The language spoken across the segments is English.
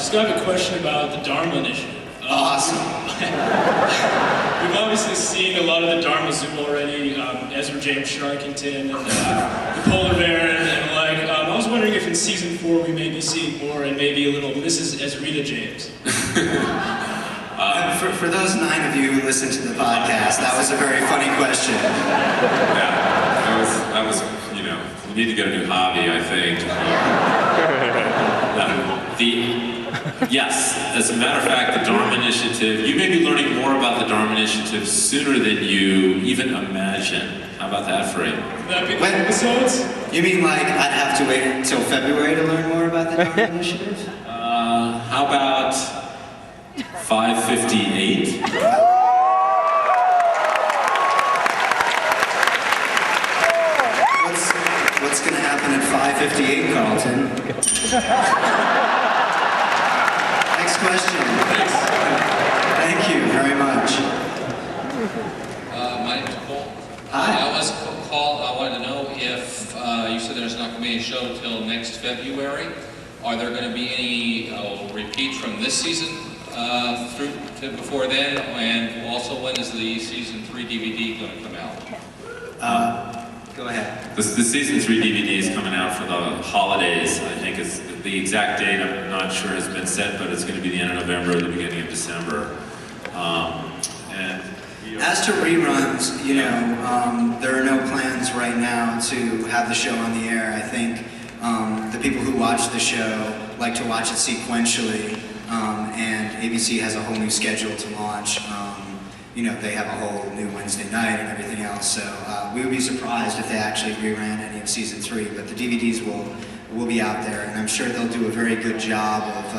just got a question about the Dharma Initiative. Awesome. We've obviously seen a lot of the Dharma Zoom already, Ezra James Sharkington, and the Polar Bear, and like, I was wondering if in season 4 we may be seeing more, and maybe a little Mrs. Ezrita James. For those 9 of you who listened to the podcast, that was a very funny question. Yeah, that was, you know, you need to get a new hobby, I think. Yes, as a matter of fact, the Dharma Initiative, you may be learning more about the Dharma Initiative sooner than you even imagine. How about that for you? Could that be the episodes? You mean like I'd have to wait until February to learn more about the Dharma Initiative? How about 5:58? What's going to happen at 5:58, Carlton? Next question. Thank you very much. My name's Cole. Hi. I wanted to know if you said there's not going to be a show till next February. Are there going to be any repeats from this season through to before then? And also, when is the season 3 DVD going to come out? Go ahead. The season 3 DVD is coming out for the holidays. I think it's the exact date. I'm not sure has been set, but it's going to be the end of November or the beginning of December. As to reruns, you know, there are no plans right now to have the show on the air. I think the people who watch the show like to watch it sequentially, and ABC has a whole new schedule to launch. You know, they have a whole new Wednesday night and everything else, so we would be surprised if they actually reran any of season 3, but the DVDs will be out there, and I'm sure they'll do a very good job of...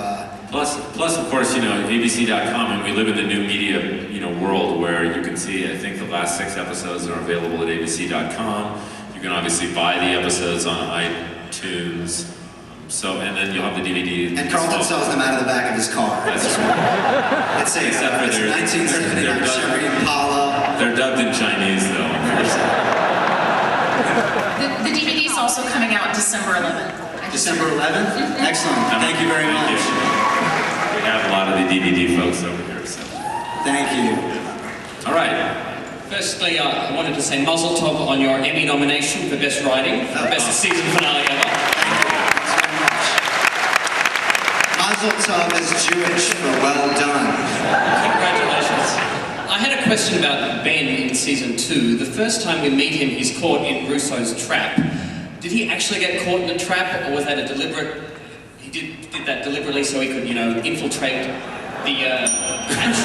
Plus, of course, you know, ABC.com, and we live in the new media, you know, world where you can see, I think the last 6 episodes are available at ABC.com. You can obviously buy the episodes on iTunes. So, and then you'll have the DVD. And Carlton sells them out of the back of his car. That's right. It's a 1979 Chevy Impala. They're dubbed in Chinese, though. The DVD is also coming out December 11th. December 11th? Excellent. Thank you very much. We have a lot of the DVD folks over here, so. Thank you. All right. Firstly, I wanted to say Mazel Tov on your Emmy nomination for Best Writing, for Best Season Finale ever. Mazel Tov is Jewish for well done. Congratulations. I had a question about Ben in Season 2. The first time we meet him, he's caught in Russo's trap. Did he actually get caught in a trap, or was that a deliberate... He did that deliberately so he could, you know, infiltrate the catch?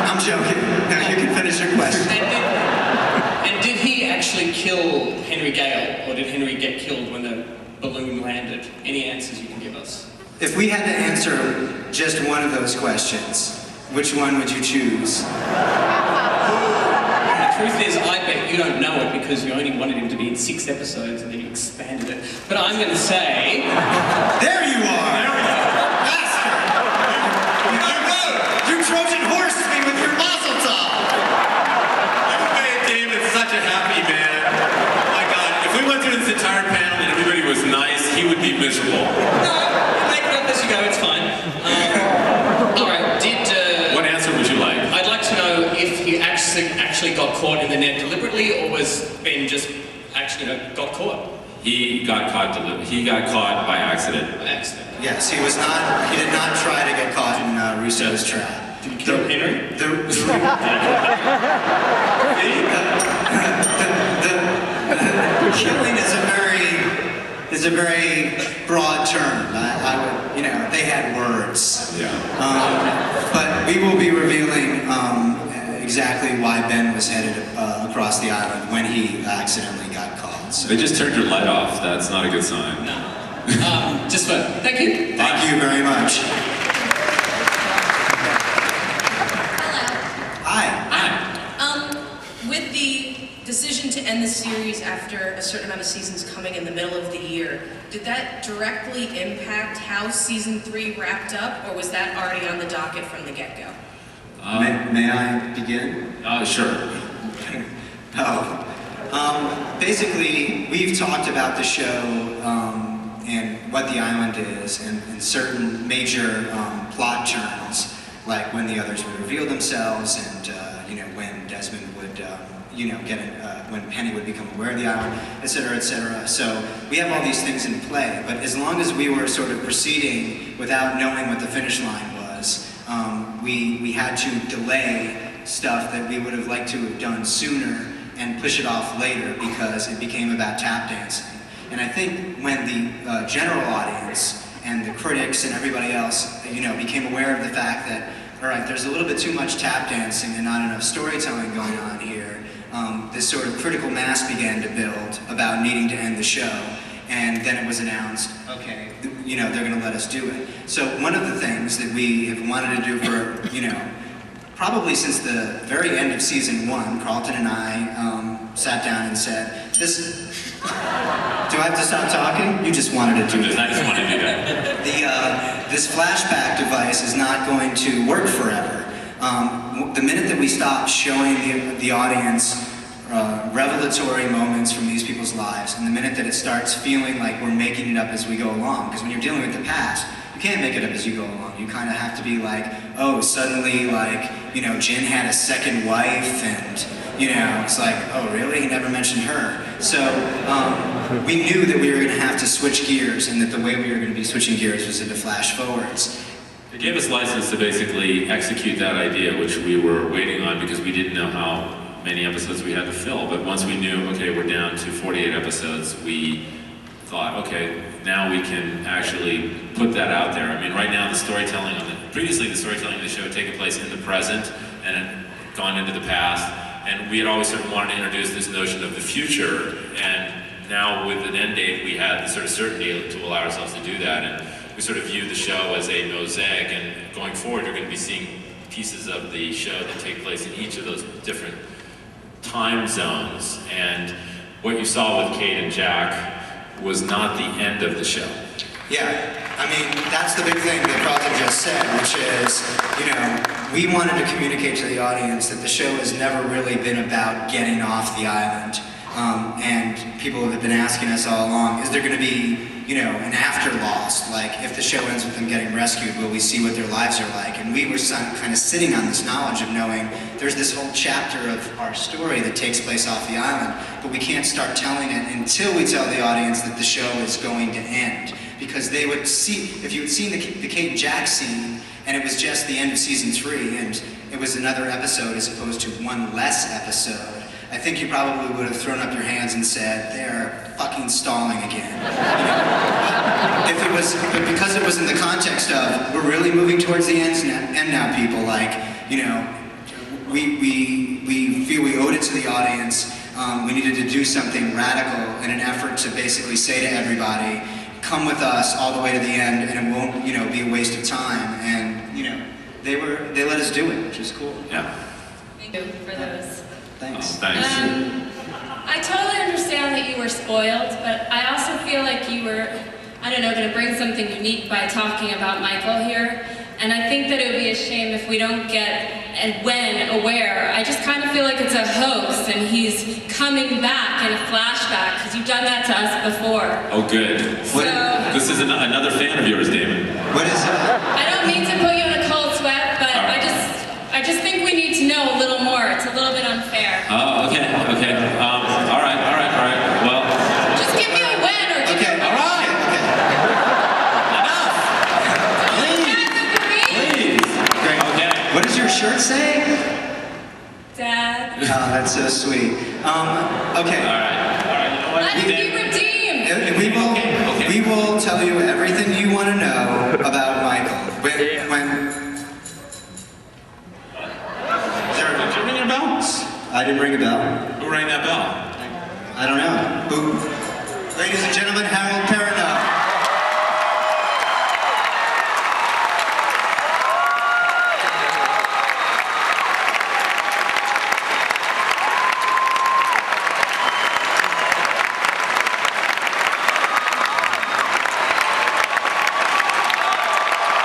I'm joking. No, you can finish your question. And did he actually kill Henry Gale, or did Henry get killed when the balloon landed? Any answers you can give us? If we had to answer just one of those questions, which one would you choose? The truth is, I bet you don't know it because you only wanted him to be in 6 episodes and then you expanded it. But I'm going to say... There you are! There we go. Bastard! You Trojan horsed me with your Mazel Tov! You made Damon such a happy man. Oh my God, if we went through this entire panel and everybody was nice, he would be miserable. No, make it up as you go, it's fine. All right, What answer would you like? I'd like to know if he actually got caught in the net deliberately, or was Ben just actually got caught? He got caught by accident. By accident. Yes, he did not try to get caught in Russo's trap. Did he kill Henry? Killing is a very broad term. I would, you know, they had words. Yeah. But we will be revealing exactly why Ben was headed across the island when he accidentally got caught. So. They just turned your light off. That's not a good sign. No. Just fun. Thank you. Thank you very much. Hello. Hi. With the decision to end the series after a certain amount of seasons coming in the middle of the year, did that directly impact how season 3 wrapped up, or was that already on the docket from the get-go? May I begin? Sure. Basically, we've talked about the show and what the island is, and certain major plot turns, like when the others would reveal themselves, and when Desmond would when Penny would become aware of the island, etc., etc. So we have all these things in play, but as long as we were sort of proceeding without knowing what the finish line was, we had to delay stuff that we would have liked to have done sooner and push it off later because it became about tap dancing. And I think when the general audience and the critics and everybody else, became aware of the fact that, all right, there's a little bit too much tap dancing and not enough storytelling going on here, this sort of critical mass began to build about needing to end the show. And then it was announced, okay, they're going to let us do it. So one of the things that we have wanted to do for, probably since the very end of season 1, Carlton and I sat down and said, do I have to stop talking? You just wanted to do it. I just wanted to do that. This flashback device is not going to work forever. The minute that we stop showing the audience revelatory moments from these people's lives, and the minute that it starts feeling like we're making it up as we go along, because when you're dealing with the past, you can't make it up as you go along. You kind of have to be like, oh, suddenly, Jin had a second wife, and, it's like, oh, really? He never mentioned her. So we knew that we were going to have to switch gears, and that the way we were going to be switching gears was into flash forwards. It gave us license to basically execute that idea, which we were waiting on because we didn't know how many episodes we had to fill. But once we knew, okay, we're down to 48 episodes, we thought, okay, now we can actually put that out there. I mean, right now previously the storytelling of the show had taken place in the present and had gone into the past, and we had always sort of wanted to introduce this notion of the future, and now with an end date, we had the sort of certainty to allow ourselves to do that, and we sort of view the show as a mosaic, and going forward, you're going to be seeing pieces of the show that take place in each of those different time zones, and what you saw with Kate and Jack was not the end of the show. Yeah, I mean, that's the big thing that Carlton just said, which is, we wanted to communicate to the audience that the show has never really been about getting off the island. And people have been asking us all along, is there going to be, an after Lost? Like, if the show ends with them getting rescued, will we see what their lives are like? And we were kind of sitting on this knowledge of knowing there's this whole chapter of our story that takes place off the island, but we can't start telling it until we tell the audience that the show is going to end. Because they would see, if you had seen the Kate and Jack scene, and it was just the end of season 3, and it was another episode as opposed to one less episode, I think you probably would have thrown up your hands and said, they're fucking stalling again. But because it was in the context of, we're really moving towards the end now, people, we feel we owed it to the audience, we needed to do something radical in an effort to basically say to everybody, come with us all the way to the end, and it won't, be a waste of time. And, they let us do it, which is cool. Yeah. Thank you for those. Thanks. Oh, thanks. I totally understand that you were spoiled, but I also feel like you were, going to bring something unique by talking about Michael here. And I think that it would be a shame if we don't get where. I just kind of feel like it's a hoax and he's coming back in a flashback, because you've done that to us before. Oh, good. So, This is another fan of yours, Damon. What is that? I don't mean to put you in a cold sweat, but Right. I just think we need to know a little more. It's a little bit unfair. Oh, okay. All right. Well, Just give me a win or give me a all right. Enough. Please. Great. Okay. What does your shirt say? Dad. Oh, that's so sweet. Okay. All right. You know what? Let him be redeemed. And we will tell you everything you want to know about Michael. Did you ring your bell? I didn't ring a bell. Who rang that bell? I don't know. Who? Ladies and gentlemen, Harold Perrineau.